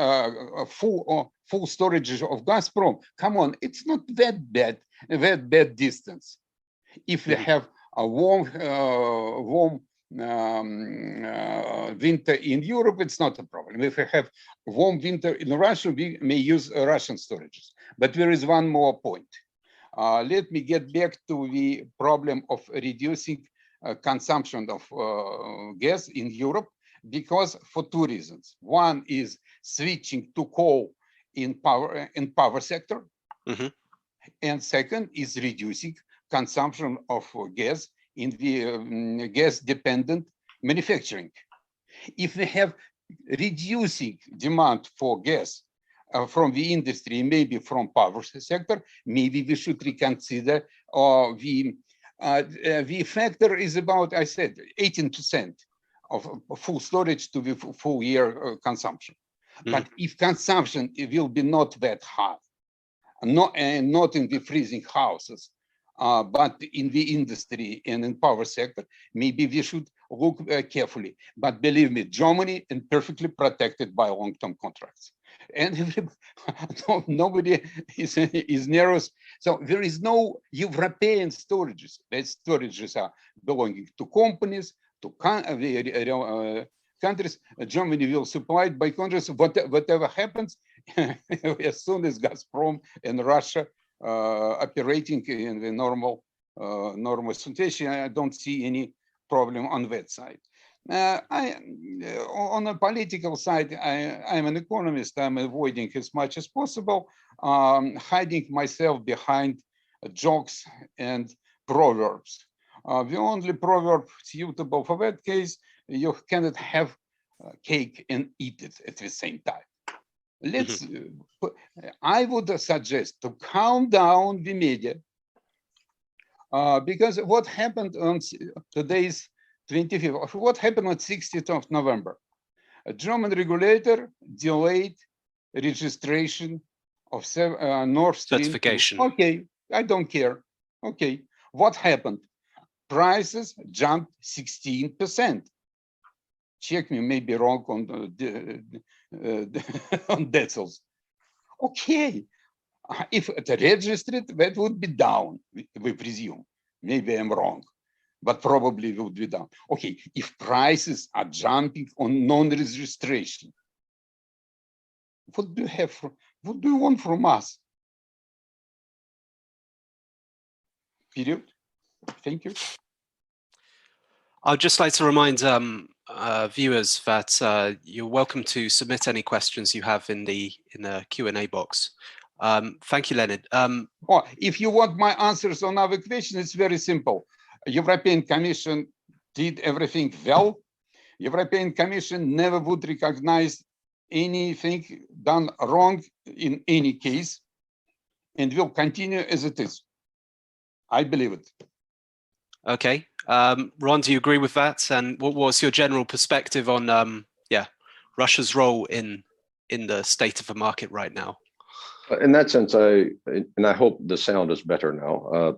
full storage of Gazprom. Come on, it's not that bad distance. If we have a warm winter in Europe, it's not a problem. If we have warm winter in Russia, we may use Russian storages. But there is one more point. Let me get back to the problem of reducing consumption of gas in Europe, because for two reasons. One is switching to coal in power sector, and second is reducing consumption of gas in the gas-dependent manufacturing. If we have reducing demand for gas from the industry, maybe from power sector, maybe we should reconsider the factor is about, I said, 18% of full storage to the full year consumption. But if consumption will be not that high, not in the freezing houses, but in the industry and in power sector, maybe we should look carefully. But believe me, Germany is perfectly protected by long-term contracts. And nobody is narrow. So there is no European storages. These storages are belonging to companies, to countries. Germany will supply it by countries. Whatever happens, as soon as Gazprom and Russia operating in the normal situation, I don't see any problem on that side. On the political side, I'm an economist. I'm avoiding as much as possible, hiding myself behind jokes and proverbs. The only proverb suitable for that case, you cannot have cake and eat it at the same time. I would suggest to calm down the media, because what happened on today's 25th, what happened on 16th of November? A German regulator delayed registration of Nord Stream certification. Okay, I don't care. Okay, what happened? Prices jumped 16%. Check me, maybe wrong on on decimals. Okay, if it registered, that would be down, we presume. Maybe I'm wrong, but probably it would be down. Okay, if prices are jumping on non-registration, what do you have? What do you want from us? Period. Thank you. I'd just like to remind viewers that you're welcome to submit any questions you have in the Q&A box. Thank you, Leonid. If you want my answers on our question, it's very simple. European Commission did everything well. European Commission never would recognize anything done wrong in any case, and will continue as it is. I believe it. Okay. Ron, do you agree with that? And what was your general perspective on Russia's role in the state of the market right now? In that sense, I hope the sound is better now.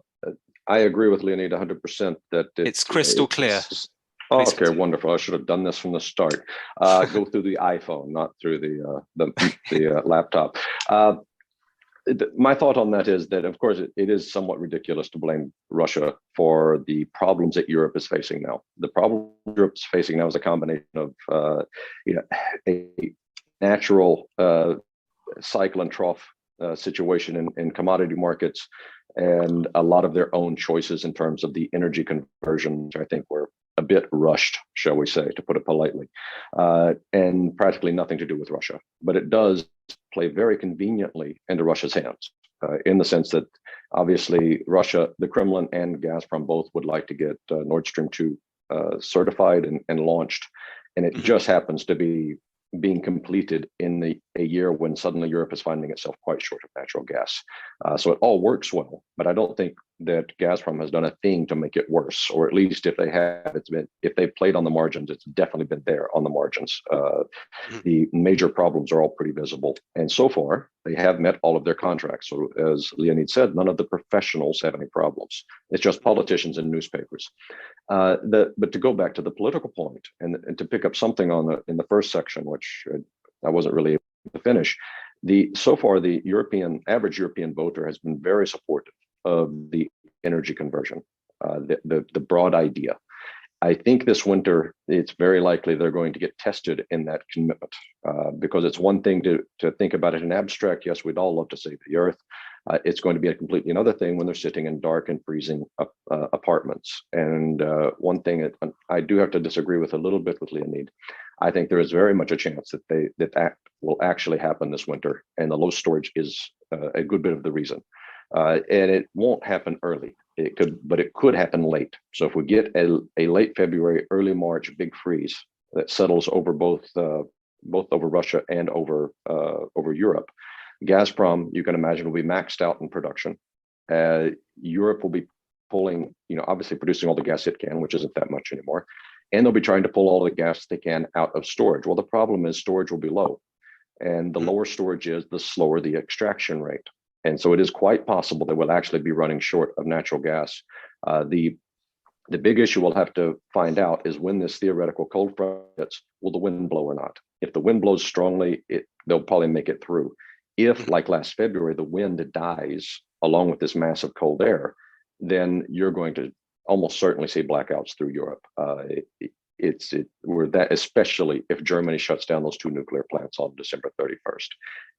I agree with Leonid 100% that it's crystal clear. Okay, wonderful. I should have done this from the start. Go through the iPhone, not through the laptop. My thought on that is that, of course, it is somewhat ridiculous to blame Russia for the problems that Europe is facing now. The problem Europe is facing now is a combination of a natural cycle and trough situation in commodity markets, and a lot of their own choices in terms of the energy conversion, which I think were a bit rushed, shall we say, to put it politely, and practically nothing to do with Russia. But it does play very conveniently into Russia's hands, in the sense that obviously Russia, the Kremlin and Gazprom both would like to get Nord Stream 2 certified and launched. And it just happens to be being completed in a year when suddenly Europe is finding itself quite short of natural gas. So it all works well, but I don't think that Gazprom has done a thing to make it worse, or at least if they have, if they've played on the margins, it's definitely been there on the margins. The major problems are all pretty visible, and so far they have met all of their contracts. So as Leonid said, none of the professionals have any problems. It's just politicians and newspapers. But to go back to the political point, and to pick up something in the first section, which I wasn't really able to finish. So far, the average European voter has been very supportive of the energy conversion, the broad idea. I think this winter, it's very likely they're going to get tested in that commitment, because it's one thing to think about it in abstract. Yes, we'd all love to save the earth. It's going to be a completely another thing when they're sitting in dark and freezing apartments. And one thing I do have to disagree with a little bit with Leonid. I think there is very much a chance that will actually happen this winter, and the low storage is a good bit of the reason. And it won't happen early. But it could happen late. So if we get a late February, early March big freeze that settles over both over Russia and over Europe, Gazprom, you can imagine, will be maxed out in production. Europe will be pulling, obviously producing all the gas it can, which isn't that much anymore, and they'll be trying to pull all the gas they can out of storage. Well, the problem is storage will be low, and the lower storage is, the slower the extraction rate. And so it is quite possible that we'll actually be running short of natural gas. The big issue we'll have to find out is when this theoretical cold front hits, will the wind blow or not? If the wind blows strongly, they'll probably make it through. If, like last February, the wind dies along with this massive cold air, then you're going to almost certainly see blackouts through Europe. Especially if Germany shuts down those 2 nuclear plants on December 31st.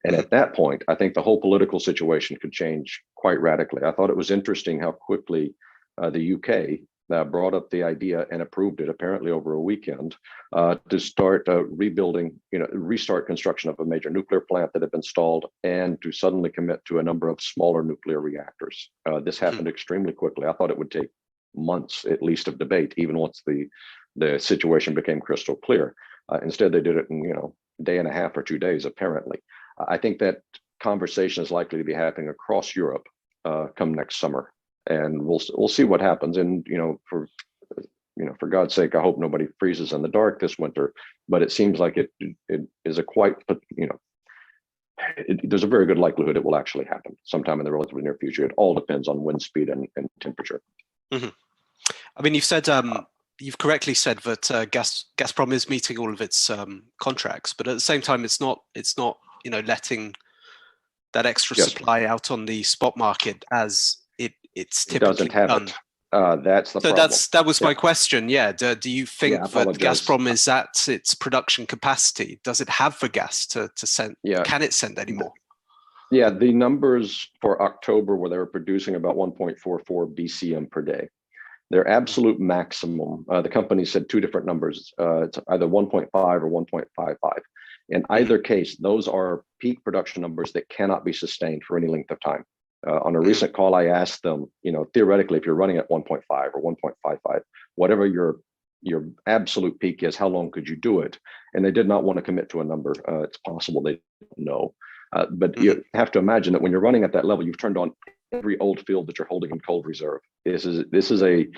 And at that point, I think the whole political situation could change quite radically. I thought it was interesting how quickly the UK brought up the idea and approved it, apparently over a weekend, to start restart construction of a major nuclear plant that had been stalled, and to suddenly commit to a number of smaller nuclear reactors. This happened extremely quickly. I thought it would take months at least of debate, even once the situation became crystal clear. Instead, they did it in a day and a half or 2 days, apparently. I think that conversation is likely to be happening across Europe come next summer, and we'll see what happens. And for God's sake, I hope nobody freezes in the dark this winter. But it seems like it is there's a very good likelihood it will actually happen sometime in the relatively near future. It all depends on wind speed and temperature. Mm-hmm. I mean, you've correctly said that Gazprom is meeting all of its contracts, but at the same time, it's not letting that extra supply out on the spot market as it's typically done. That's the problem. That was my question. Yeah. Do you think that Gazprom is at its production capacity? Does it have the gas to send? Yeah. Can it send anymore? Yeah, the numbers for October, where they were producing about 1.44 BCM per day. Their absolute maximum, the company said 2 different numbers. It's either 1.5 or 1.55. In either case, those are peak production numbers that cannot be sustained for any length of time. On a recent call, I asked them, theoretically, if you're running at 1.5 or 1.55, whatever your absolute peak is, how long could you do it? And they did not want to commit to a number. It's possible they don't know. But you have to imagine that when you're running at that level, you've turned on every old field that you're holding in cold reserve. This is you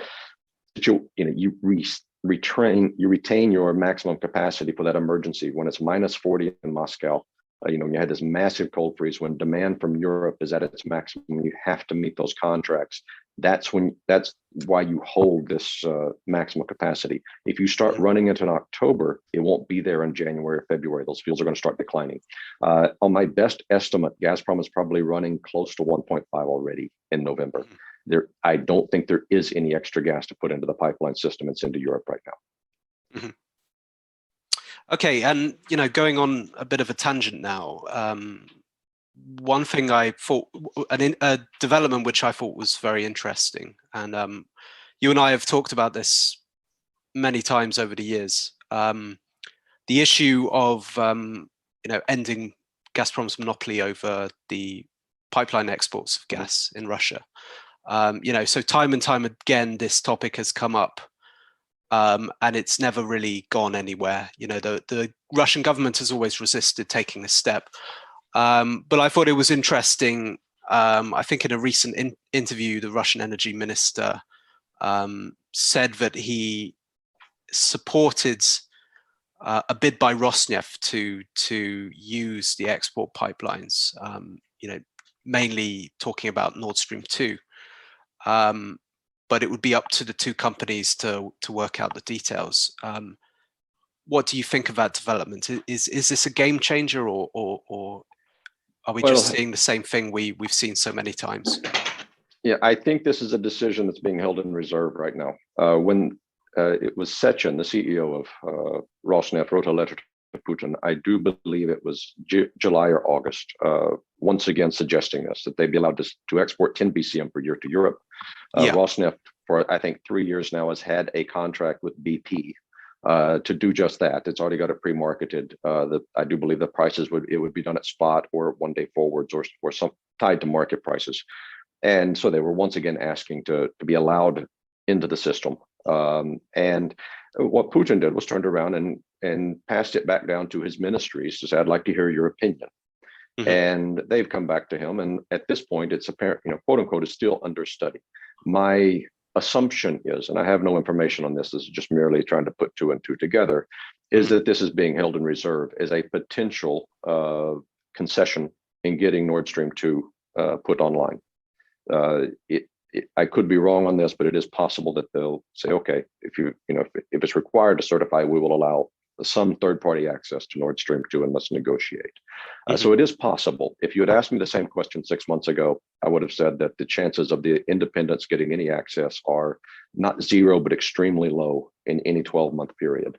retain your maximum capacity for that emergency when it's minus 40 in Moscow. You had this massive cold freeze when demand from Europe is at its maximum. You have to meet those contracts. That's why you hold this maximum capacity. If you start running it in October, it won't be there in January or February. Those fields are going to start declining. On my best estimate, Gazprom is probably running close to 1.5 already in November. I don't think there is any extra gas to put into the pipeline system. It's into Europe right now. Mm-hmm. Okay, and going on a bit of a tangent now. One thing I thought, a development which I thought was very interesting, and you and I have talked about this many times over the years. The issue of ending Gazprom's monopoly over the pipeline exports of gas in Russia. So time and time again, this topic has come up. And it's never really gone anywhere. The Russian government has always resisted taking this step. But I thought it was interesting I think in a recent interview, the Russian energy minister said that he supported a bid by Rosneft to use the export pipelines, mainly talking about Nord Stream 2. But it would be up to the two companies to work out the details. What do you think of that development? Is this a game changer, or are we just seeing the same thing we've seen so many times? Yeah, I think this is a decision that's being held in reserve right now. When it was Sechin, the CEO of Rosneft, wrote a letter to Putin, I do believe it was July or August, once again suggesting this, that they'd be allowed to export 10 BCM per year to Europe. Rosneft, for I think 3 years now, has had a contract with BP to do just that. It's already got it pre-marketed. I do believe the prices would be done at spot or one-day forwards or some tied to market prices. And so they were once again asking to be allowed into the system. And what Putin did was turned around and passed it back down to his ministries to say, I'd like to hear your opinion. Mm-hmm. And they've come back to him. And at this point, it's apparent, quote unquote, is still under study. My assumption is, and I have no information on this, this is just merely trying to put two and two together, is that this is being held in reserve as a potential concession in getting Nord Stream 2 put online. I could be wrong on this, but it is possible that they'll say, okay, if it's required to certify, we will allow some third-party access to Nord Stream 2 and let's negotiate. Mm-hmm. So it is possible. If you had asked me the same question 6 months ago, I would have said that the chances of the independents getting any access are not zero, but extremely low in any 12-month period.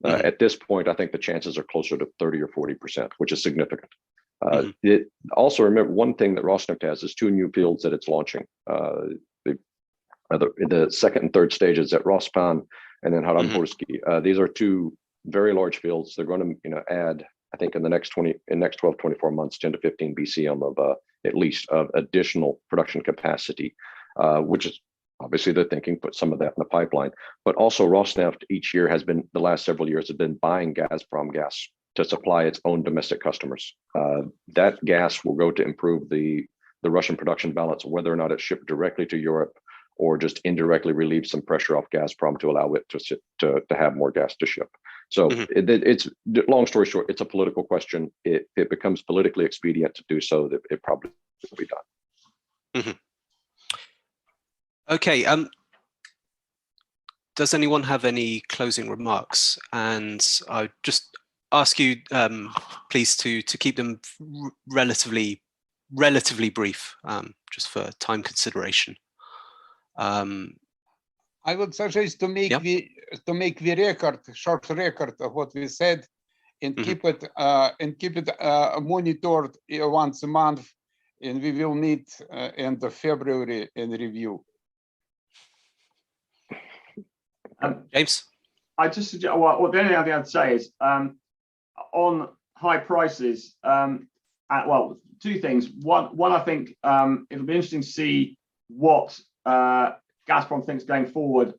Mm-hmm. At this point, I think the chances are closer to 30 or 40%, which is significant. Mm-hmm. Also, remember, one thing that Rosneft has is 2 new fields that it's launching. The second and third stages at Rospan and then Harampursky. Mm-hmm. These are 2 very large fields. They're going to add, I think, in the next 12, 24 months, 10 to 15 BCM of at least of additional production capacity, which is obviously they're thinking put some of that in the pipeline. But also Rosneft each year the last several years have been buying Gazprom gas to supply its own domestic customers. That gas will go to improve the Russian production balance, whether or not it's shipped directly to Europe or just indirectly relieve some pressure off Gazprom to allow it to have more gas to ship. So mm-hmm. It's long story short, it's a political question. If it becomes politically expedient to do so, that it probably will be done. Mm-hmm. Okay. Does anyone have any closing remarks? And I just ask you, please, to keep them relatively brief, just for time consideration. I would suggest to make the short record of what we said, and mm-hmm. keep it monitored once a month, and we will meet end of February and review. James, I just suggest. Well, the only other thing I'd say is on high prices. 2 things. One, I think it'll be interesting to see what Gazprom thinks going forward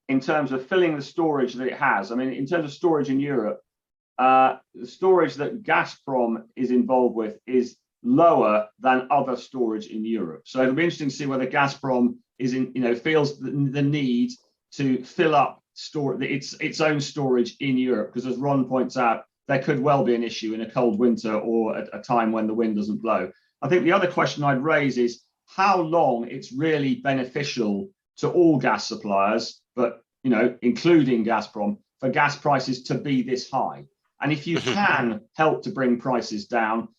in terms of filling the storage that it has. I mean, in terms of storage in Europe, the storage that Gazprom is involved with is lower than other storage in Europe. So it'll be interesting to see whether Gazprom feels the need to fill up its own storage in Europe, because as Ron points out, there could well be an issue in a cold winter or at a time when the wind doesn't blow. I think the other question I'd raise is how long it's really beneficial to all gas suppliers, but including Gazprom, for gas prices to be this high. And if you can help to bring prices down,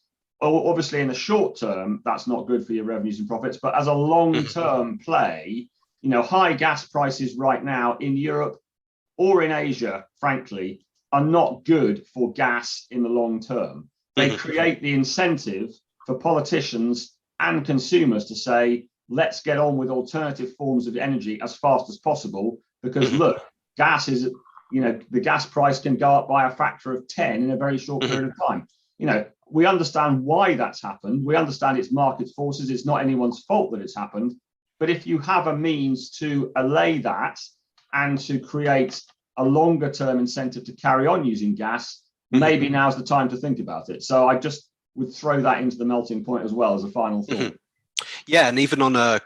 obviously in the short term, that's not good for your revenues and profits, but as a long-term play, high gas prices right now in Europe or in Asia, frankly, are not good for gas in the long term. They create the incentive for politicians and consumers to say, let's get on with alternative forms of energy as fast as possible, because look, gas is, the gas price can go up by a factor of 10 in a very short period of time. We understand why that's happened. We understand it's market forces. It's not anyone's fault that it's happened. But if you have a means to allay that and to create a longer term incentive to carry on using gas, maybe now's the time to think about it. So I just would throw that into the melting point as well as a final thought. Yeah, and even on a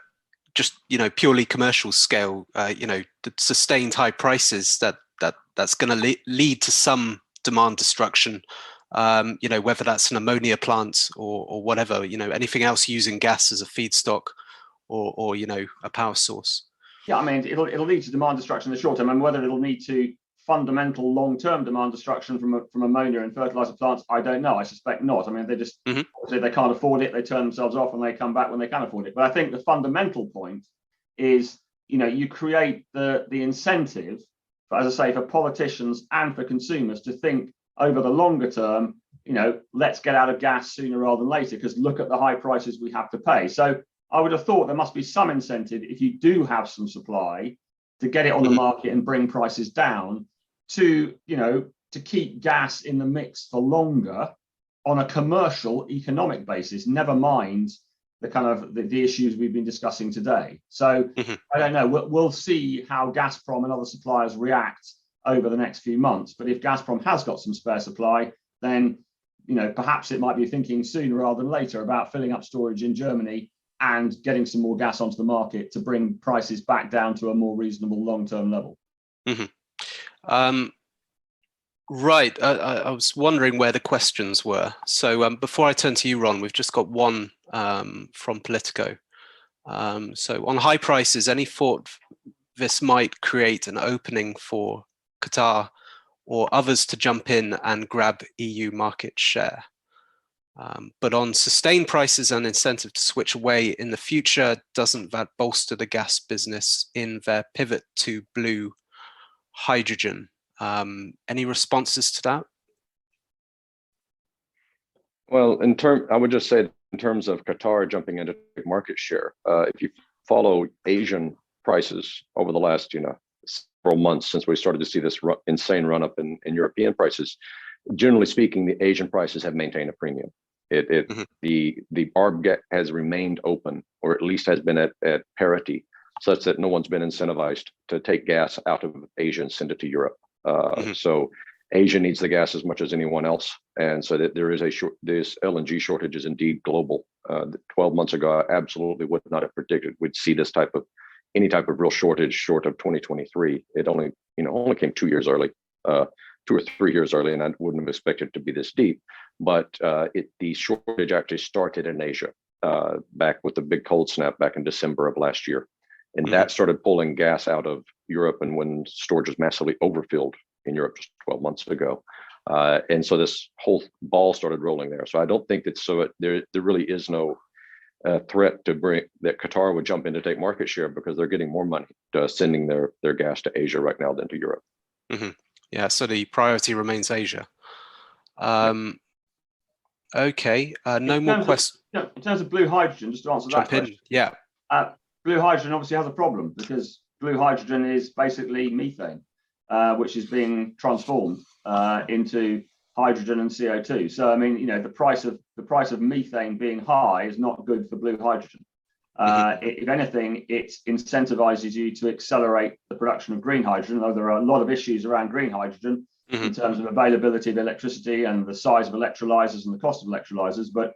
just purely commercial scale, the sustained high prices that's going to lead to some demand destruction. Whether that's an ammonia plant or whatever, anything else using gas as a feedstock or a power source. Yeah, I mean, it'll lead to demand destruction in the short term, and whether it'll lead to fundamental long-term demand destruction from ammonia and fertilizer plants, I don't know. I suspect not. I mean, they just obviously they can't afford it. They turn themselves off and they come back when they can afford it. But I think the fundamental point is, you create the incentive, as I say, for politicians and for consumers to think over the longer term. Let's get out of gas sooner rather than later, because look at the high prices we have to pay. So I would have thought there must be some incentive, if you do have some supply, to get it on the market and bring prices down, to keep gas in the mix for longer on a commercial economic basis, never mind the kind of the issues we've been discussing today. So I don't know, we'll see how Gazprom and other suppliers react over the next few months. But if Gazprom has got some spare supply, then perhaps it might be thinking sooner rather than later about filling up storage in Germany and getting some more gas onto the market to bring prices back down to a more reasonable long-term level. Right. I was wondering where the questions were. So before I turn to you, Ron, we've just got one from Politico. So on high prices, any thought this might create an opening for Qatar or others to jump in and grab EU market share? But on sustained prices and incentive to switch away in the future, doesn't that bolster the gas business in their pivot to blue hydrogen? Any responses to that? Well, I would just say in terms of Qatar jumping into market share, if you follow Asian prices over the last several months since we started to see this insane run up in European prices, generally speaking, the Asian prices have maintained a premium. The arb has remained open, or at least has been at parity, such that no one's been incentivized to take gas out of Asia and send it to Europe. So Asia needs the gas as much as anyone else, and so that there is this LNG shortage is indeed global. 12 months ago, I absolutely would not have predicted we'd see this any type of real shortage short of 2023. It only came 2 years early, 2 or 3 years early, and I wouldn't have expected it to be this deep. But the shortage actually started in Asia back with the big cold snap back in December of last year. And that started pulling gas out of Europe, and when storage was massively overfilled in Europe just 12 months ago. And so this whole ball started rolling there. So I don't think that there really is no threat that Qatar would jump in to take market share, because they're getting more money sending their gas to Asia right now than to Europe. Yeah, so the priority remains Asia. Okay, no more questions. In terms of blue hydrogen, just to answer that question. Yeah. Blue hydrogen obviously has a problem, because blue hydrogen is basically methane, which is being transformed into hydrogen and CO2. So I mean, the price of methane being high is not good for blue hydrogen. If anything, it incentivizes you to accelerate the production of green hydrogen, though there are a lot of issues around green hydrogen in terms of availability of electricity and the size of electrolyzers and the cost of electrolyzers. But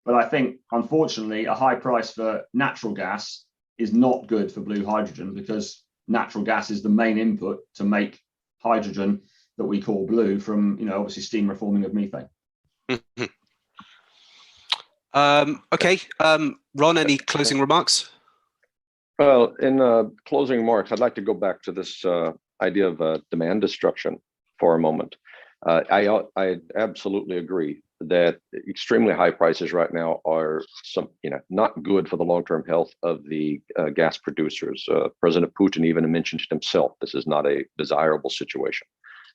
I think, unfortunately, a high price for natural gas is not good for blue hydrogen, because natural gas is the main input to make hydrogen that we call blue from, obviously steam reforming of methane. Okay, Ron, any closing remarks? Well, in closing remarks, I'd like to go back to this idea of demand destruction for a moment. I absolutely agree that extremely high prices right now are not good for the long-term health of the gas producers. President Putin even mentioned it himself. This is not a desirable situation.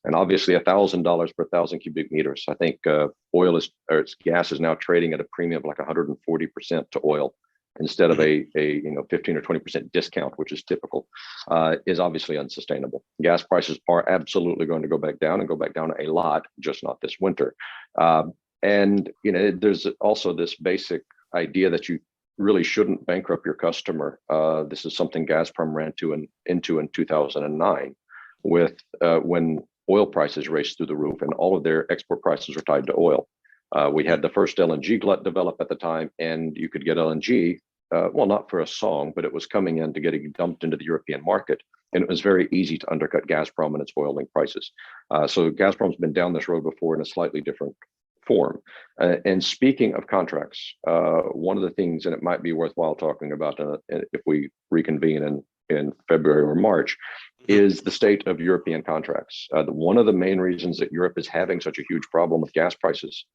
And obviously $1,000 per 1,000 cubic meters. I think gas is now trading at a premium of like 140% to oil, instead of a 15 or 20% discount, which is typical, is obviously unsustainable. Gas prices are absolutely going to go back down, and go back down a lot, just not this winter. And there's also this basic idea that you really shouldn't bankrupt your customer. This is something Gazprom ran into in 2009, with when oil prices raced through the roof, and all of their export prices were tied to oil. We had the first LNG glut develop at the time, and you could get LNG well, not for a song, but it was coming in to getting dumped into the European market. And it was very easy to undercut Gazprom and its oil link prices. So Gazprom's been down this road before in a slightly different form. And speaking of contracts, one of the things, and it might be worthwhile talking about if we reconvene in February or March, is the state of European contracts. One of the main reasons that Europe is having such a huge problem with gas prices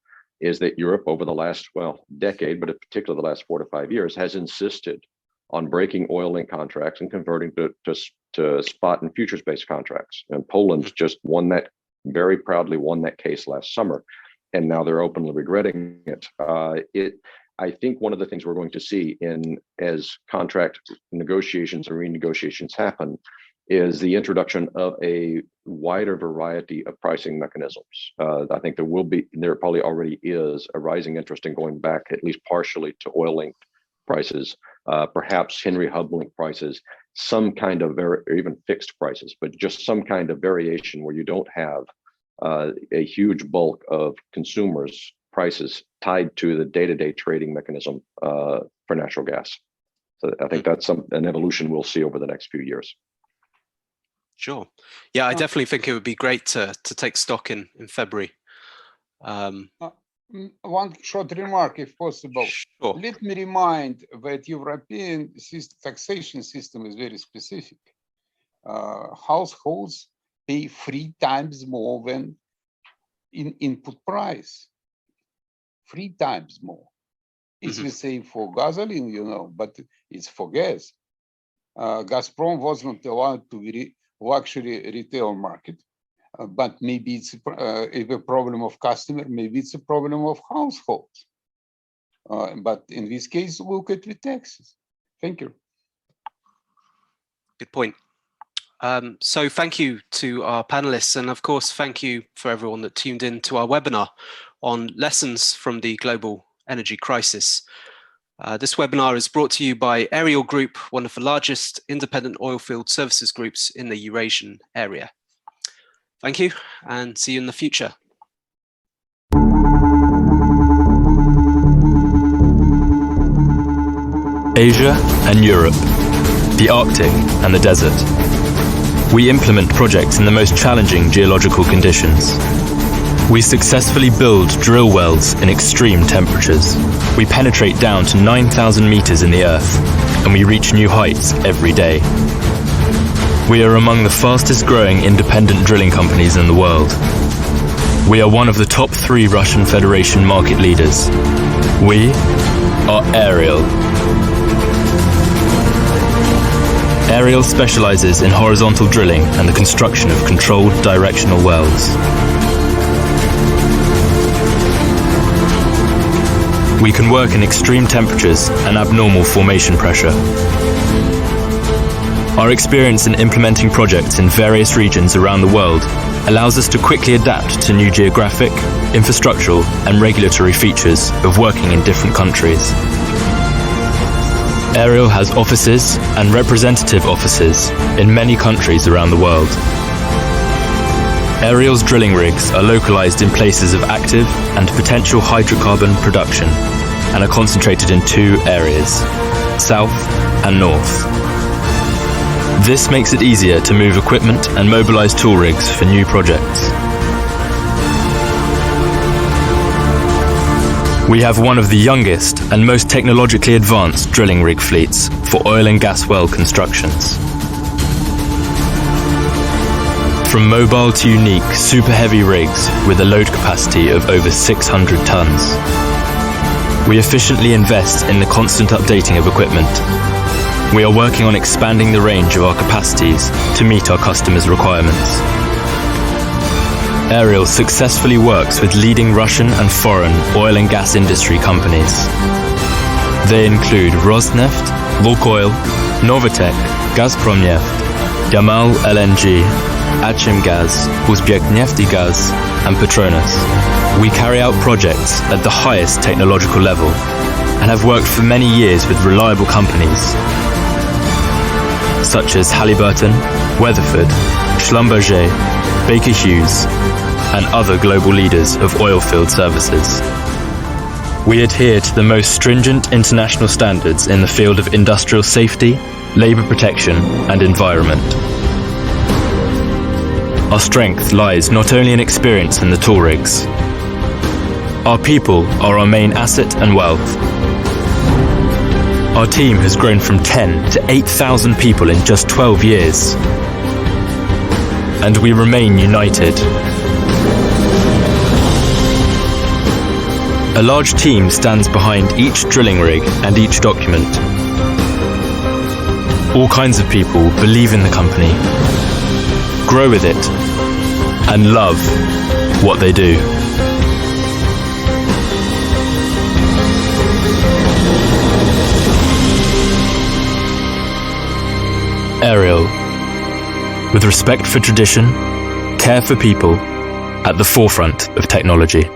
is that Europe over the last, decade, but in particular the last 4 to 5 years, has insisted on breaking oil link contracts and converting to spot and futures-based contracts. And Poland just very proudly won that case last summer, and now they're openly regretting it. I think one of the things we're going to see as contract negotiations or renegotiations happen is the introduction of a wider variety of pricing mechanisms. I think there probably already is a rising interest in going back at least partially to oil-linked prices, perhaps Henry Hub-linked prices, some kind of or even fixed prices, but just some kind of variation where you don't have a huge bulk of consumers' prices tied to the day-to-day trading mechanism for natural gas. So I think that's an evolution we'll see over the next few years. Sure. Yeah, I definitely think it would be great to take stock in February. One short remark, if possible. Sure. Let me remind that European taxation system is very specific. Households pay 3 times more than in input price. 3 times more. It's the same for gasoline, but it's for gas. Gazprom wasn't allowed to be luxury retail market, but maybe it's a problem of customer, maybe it's a problem of households. But in this case, look at the taxes. Thank you. Good point. So thank you to our panelists, and of course, thank you for everyone that tuned in to our webinar on lessons from the global energy crisis. This webinar is brought to you by Ariel Group, one of the largest independent oilfield services groups in the Eurasian area. Thank you, and see you in the future. Asia and Europe, the Arctic and the desert. We implement projects in the most challenging geological conditions. We successfully build drill wells in extreme temperatures. We penetrate down to 9,000 meters in the earth, and we reach new heights every day. We are among the fastest growing independent drilling companies in the world. We are one of the top 3 Russian Federation market leaders. We are Ariel. Ariel specializes in horizontal drilling and the construction of controlled directional wells. We can work in extreme temperatures and abnormal formation pressure. Our experience in implementing projects in various regions around the world allows us to quickly adapt to new geographic, infrastructural, and regulatory features of working in different countries. Ariel has offices and representative offices in many countries around the world. Ariel's drilling rigs are localized in places of active and potential hydrocarbon production and are concentrated in 2 areas, south and north. This makes it easier to move equipment and mobilize tool rigs for new projects. We have one of the youngest and most technologically advanced drilling rig fleets for oil and gas well constructions. From mobile to unique, super heavy rigs with a load capacity of over 600 tons. We efficiently invest in the constant updating of equipment. We are working on expanding the range of our capacities to meet our customers' requirements. Ariel successfully works with leading Russian and foreign oil and gas industry companies. They include Rosneft, Lukoil, Novatek, Gazpromneft, Yamal LNG, Achimgaz, Uzbekneftegaz, and Petronas. We carry out projects at the highest technological level and have worked for many years with reliable companies such as Halliburton, Weatherford, Schlumberger, Baker Hughes, and other global leaders of oilfield services. We adhere to the most stringent international standards in the field of industrial safety, labour protection and environment. Our strength lies not only in experience in the tool rigs. Our people are our main asset and wealth. Our team has grown from 10 to 8,000 people in just 12 years. And we remain united. A large team stands behind each drilling rig and each document. All kinds of people believe in the company, grow with it, and love what they do. Ariel, with respect for tradition, care for people, at the forefront of technology.